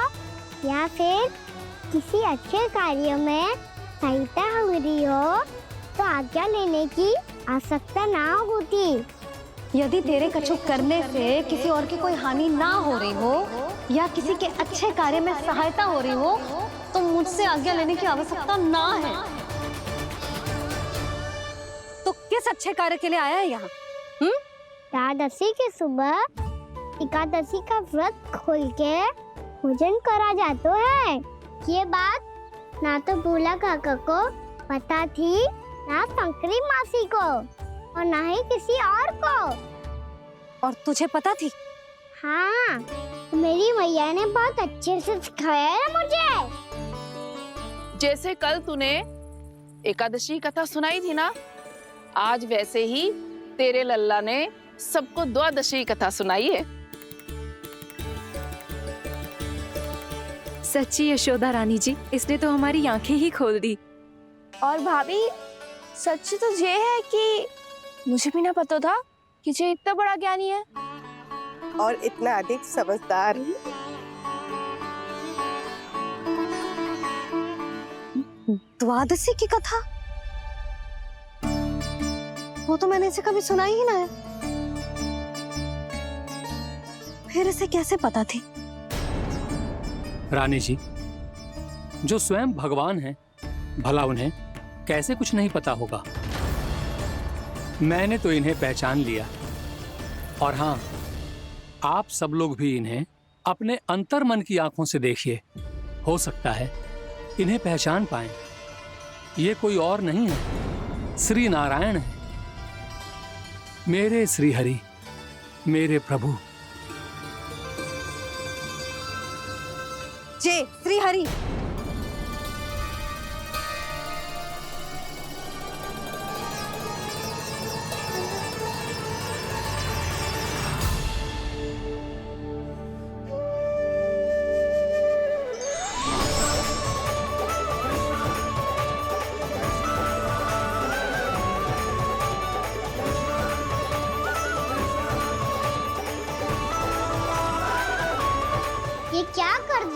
या फिर किसी अच्छे कार्य में सहायता हो रही हो तो आज्ञा लेने की आवश्यकता ना होती। यदि तेरे कछु करने से किसी और की कोई हानि ना हो रही हो या किसी के अच्छे कार्य में सहायता हो रही हो तो मुझसे आज्ञा लेने की आवश्यकता ना है। तो किस अच्छे कार्य के लिए आया है यहाँ? एकादशी के सुबह एकादशी का व्रत खोल के भोजन करा जाता है। ये बात ना तो भोला काका को पता थी, ना शंकरी मासी को और ना ही किसी और को। और तुझे पता थी? हाँ, मेरी मैया ने बहुत अच्छे से सिखाया है मुझे। जैसे कल तूने एकादशी कथा सुनाई थी ना, आज वैसे ही तेरे लल्ला ने सबको द्वादशी कथा सुनाई है। सच्ची यशोदा रानी जी, इसने तो हमारी आंखें ही खोल दी। और भाभी, सच तो ये है कि मुझे भी ना पता था कि ये इतना बड़ा ज्ञानी है और इतना अधिक समझदार। द्वादशी की कथा? वो तो मैंने इसे कभी सुना ही ना है। फिर इसे कैसे पता थी? रानी जी, जो स्वयं भगवान हैं, भला उन्हें कैसे कुछ नहीं पता होगा? मैंने तो इन्हें पहचान लिया। और हाँ, आप सब लोग भी इन्हें अपने अंतर्मन की आंखों से देखिए, हो सकता है इन्हें पहचान पाएं। ये कोई और नहीं है, श्री नारायण है, मेरे श्री हरि, मेरे प्रभु। जय श्री हरि।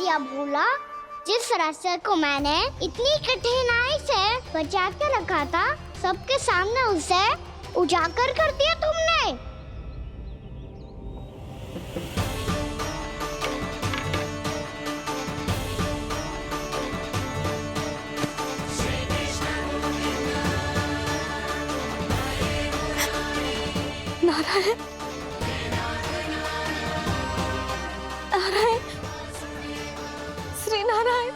दिया भोला। जिस रास्ते को मैंने इतनी कठिनाई से बचा के रखा था, सबके सामने उसे उजागर कर दिया तुमने। नारायण, नारायण, श्री नारायण।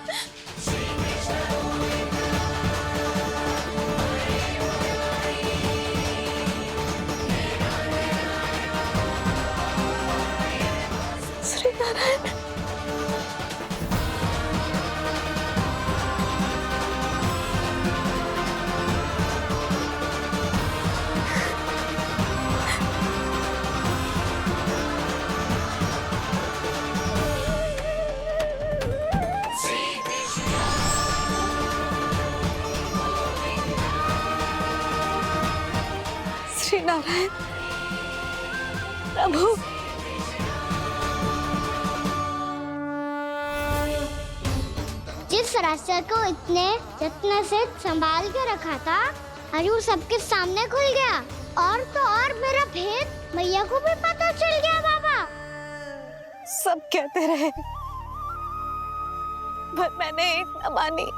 श्री नारायण। श्री नारायण प्रभु। जिस रास्ते को इतने यत्न से संभाल के रखा था, आज वो सबके सामने खुल गया। और तो और मेरा भेद मैया को भी पता चल गया। बाबा सब कहते रहे, पर मैंने एक न मानी।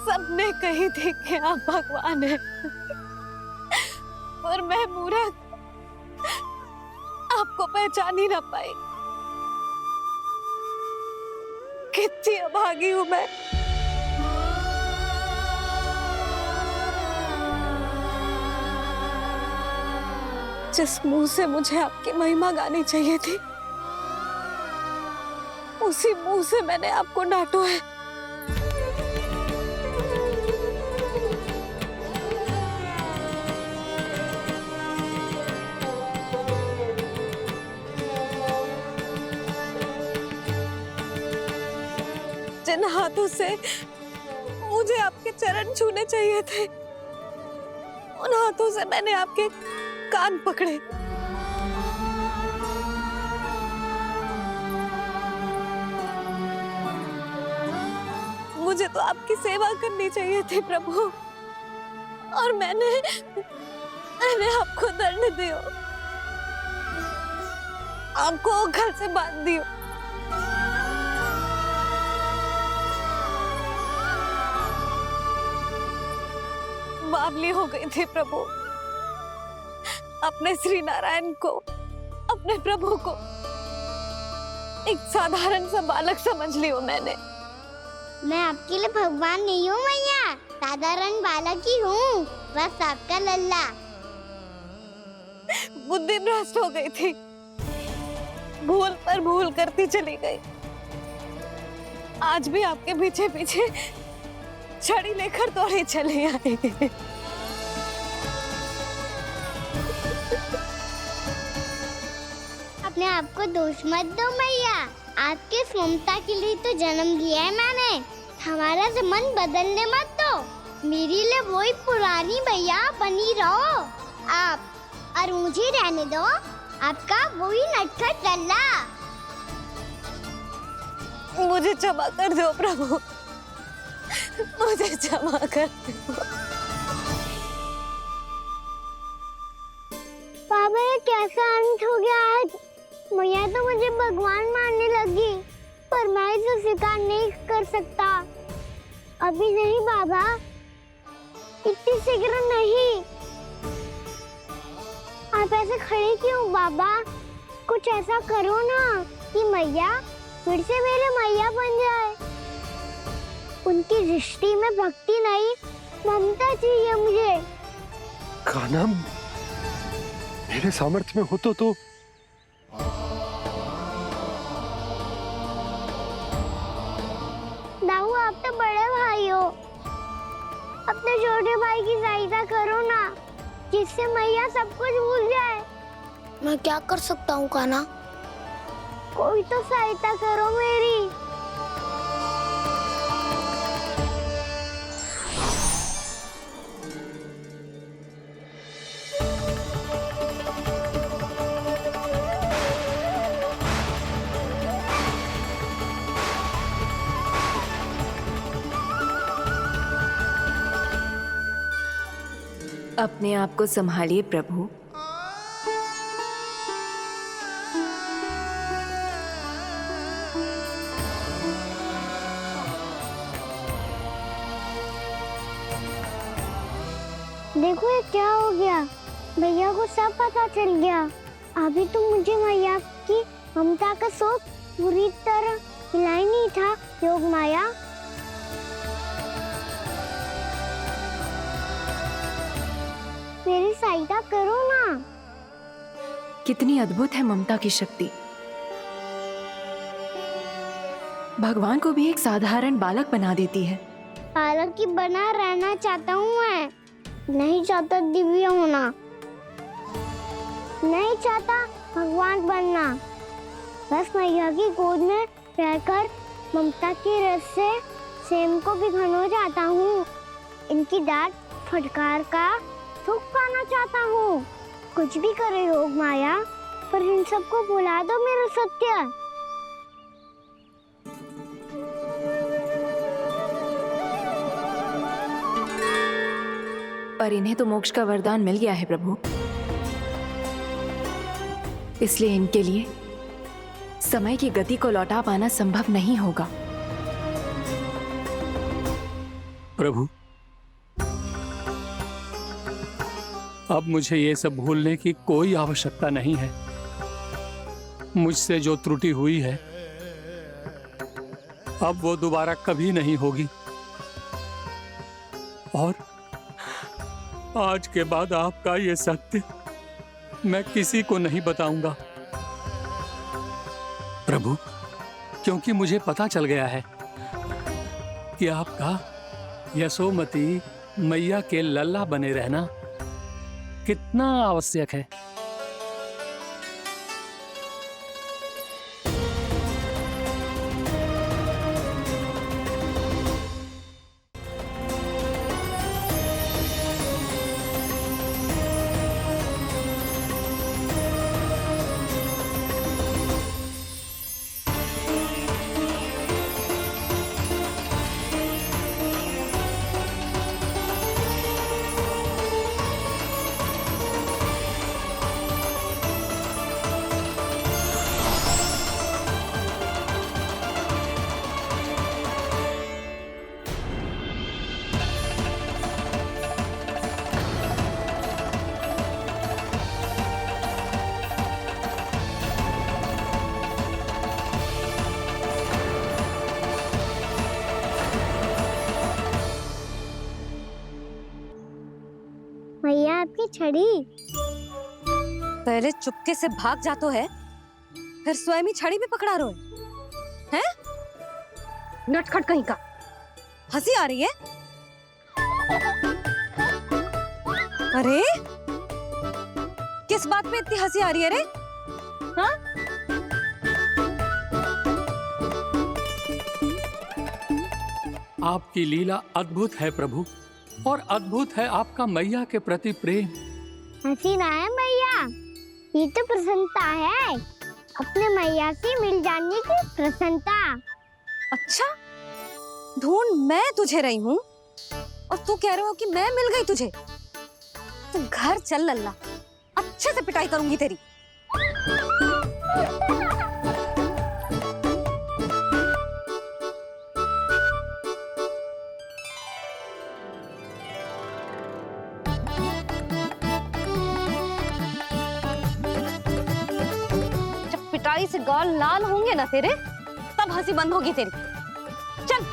सबने कही थी कि आप भगवान हैं, और मैं मूर्ख आपको पहचान ही ना पाई। कितनी अभागी हूं मैं। जिस मुंह से मुझे आपकी महिमा गानी चाहिए थी, उसी मुंह से मैंने आपको डांटा है। जिन हाथों से मुझे आपके चरण छूने चाहिए थे, उन हाथों से मैंने आपके कान पकड़े। मुझे तो आपकी सेवा करनी चाहिए थी प्रभु, और मैंने आपको दंड दियो, आपको घर से बांध दियो। बावली हो गई थी प्रभु। अपने श्री नारायण को, अपने प्रभु को एक साधारण सा बालक समझ लियो मैंने। मैं आपके लिए भगवान नहीं हूँ मैया, साधारण बालक ही हूँ, बस आपका लल्ला। बुद्धि भ्रष्ट हो गई थी, भूल पर भूल करती चली गई। आज भी आपके पीछे पीछे छड़ी लेकर दौड़े चले आए। अपने आप को दोष मत दो मैया, आपके इस ममता के लिए तो जन्म लिया है मैंने। हमारा से मन बदलने मत दो। मेरे लिए वही पुरानी मैया बनी रहो आप, और मुझे रहने दो आपका वही नटखट लल्ला। मुझे क्षमा कर दो प्रभु, मुझे क्षमा कर दो। बाबा ये कैसा अंत हो गया आज? मैया तो मुझे भगवान मानने लगी, पर मैं इसे स्वीकार नहीं कर सकता। अभी नहीं बाबा, इतनी शीघ्र नहीं। आप ऐसे खड़े क्यों बाबा? कुछ ऐसा करो ना कि मैया फिर से मेरे मैया बन जाए। उनकी दृष्टि में भक्ति नहीं, ममता चाहिए मुझे। कान्हा, मेरे सामर्थ्य में हो तो दाऊ, आप तो बड़े भाई हो, अपने छोटे भाई की सहायता करो ना, जिससे मैया सब कुछ भूल जाए। मैं क्या कर सकता हूँ कान्हा? कोई तो सहायता करो मेरी। अपने आप को संभालिए प्रभु। देखो ये क्या हो गया, भैया को सब पता चल गया। अभी तो मुझे मैया की ममता का शौक पूरी तरह हिला ही नहीं था। योग माया, मेरी सहायता करो ना। कितनी अद्भुत है ममता की शक्ति। भगवान को भी एक साधारण बालक बना देती है। बालक की बना रहना चाहता हूँ मैं, नहीं चाहता दिव्य होना, नहीं चाहता भगवान बनना। बस मैया की गोद में रहकर ममता की रस से सेम को भी घनो चाहता हूँ। इनकी डांट फटकार का सुख पाना चाहता हूँ। कुछ भी करे योग माया, पर इन सबको भुला दो मेरा सत्य। पर इन्हें तो मोक्ष का वरदान मिल गया है प्रभु, इसलिए इनके लिए समय की गति को लौटा पाना संभव नहीं होगा। प्रभु, अब मुझे ये सब भूलने की कोई आवश्यकता नहीं है। मुझसे जो त्रुटि हुई है अब वो दोबारा कभी नहीं होगी, और आज के बाद आपका ये सत्य मैं किसी को नहीं बताऊंगा प्रभु, क्योंकि मुझे पता चल गया है कि आपका यशोमती मैया के लल्ला बने रहना कितना आवश्यक है। मैया आपकी छड़ी। पहले चुपके से भाग जातो है, फिर स्वयं ही छड़ी भी पकड़ा रहे हैं? नटखट कहीं का। हंसी आ रही है? अरे किस बात पे इतनी हंसी आ रही है रे? हाँ? आपकी लीला अद्भुत है प्रभु, और अद्भुत है आपका मैया के प्रति प्रेम। हंसी ना है मैया, ये तो प्रसन्नता है, अपने मैया से मिल जाने की प्रसन्नता। अच्छा, ढूंढ मैं तुझे रही हूँ और तू कह रहे हो कि मैं मिल गई तुझे? तू घर चल लल्ला, अच्छे से पिटाई करूंगी तेरी। पिटाई से गाल लाल होंगे ना तेरे, तब हंसी बंद होगी तेरी। चल।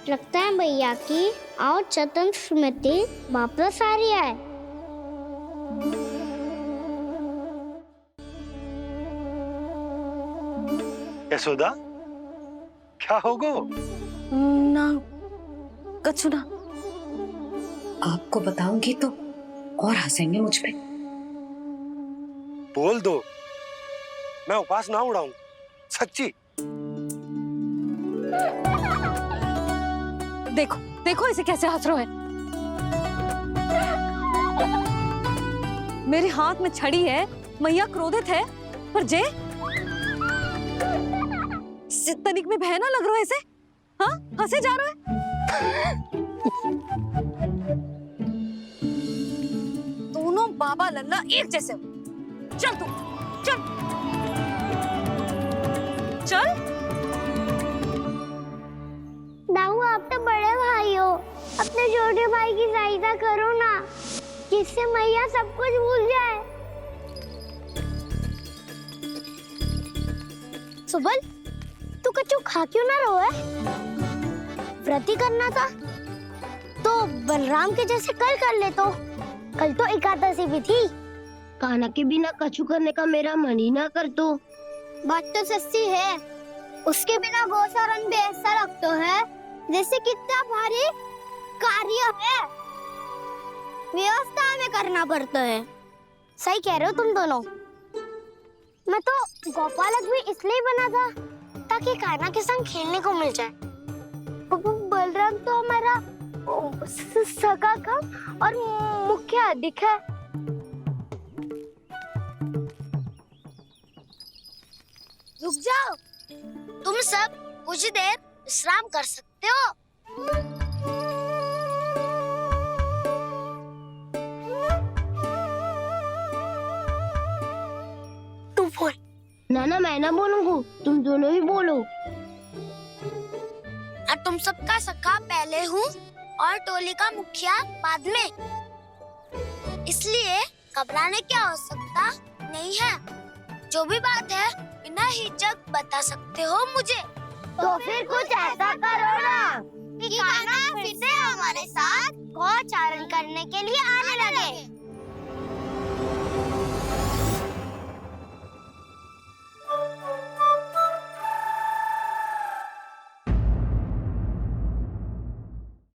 लगता है भैया की और चतन स्मृति वापस आ रही है। यशोदा, क्या होगो? ना कछु ना। आपको बताऊंगी तो और हंसेंगे मुझ पे। बोल दो, मैं उपवास ना उड़ाऊं, सच्ची। देखो देखो इसे कैसे हंस रहा है। मेरे हाथ में छड़ी है, मैया क्रोधित है, पर जय तनिक में भय ना लग रहा है इसे। हाँ, हंसे जा रहा है। दोनों बाबा लल्ला एक जैसे हो। चल तू, चल चल। दाऊ, आप तो बड़े भाई हो, अपने छोटे भाई की सहायता करो ना, जिससे मैया सब कुछ भूल जाए। सुबल, तू कच्चू खा क्यों ना रहो है? व्रत ही करना था तो बलराम के जैसे कल कर ले। तो कल तो एकादशी भी थी। कान्हा के बिना कछु करने का मेरा मन ही ना कर। तो बात तो सच्ची है, उसके बिना गोचारण भी ऐसा लगता है जैसे कितना भारी कार्य है, व्यवस्था में करना पड़ता है। सही कह रहे हो तुम दोनों। मैं तो गोपालक भी इसलिए बना था ताकि कान्हा के संग खेलने को मिल जाए। बलराम तो हमारा सगा कम और मुख्य अधिक है। रुक जाओ, तुम सब कुछ देर विश्राम कर सकते हो। तू बोल। ना मैं ना बोलूंगा, तुम दोनों ही बोलो। और तुम सबका सखा पहले हूँ और टोली का मुखिया बाद में, इसलिए घबराने की आवश्यकता नहीं है। जो भी बात है बिना हिचक बता सकते हो मुझे। तो फिर कुछ ऐसा करो ना कि कान्हा फिर से हमारे साथ गोचारण करने के लिए आने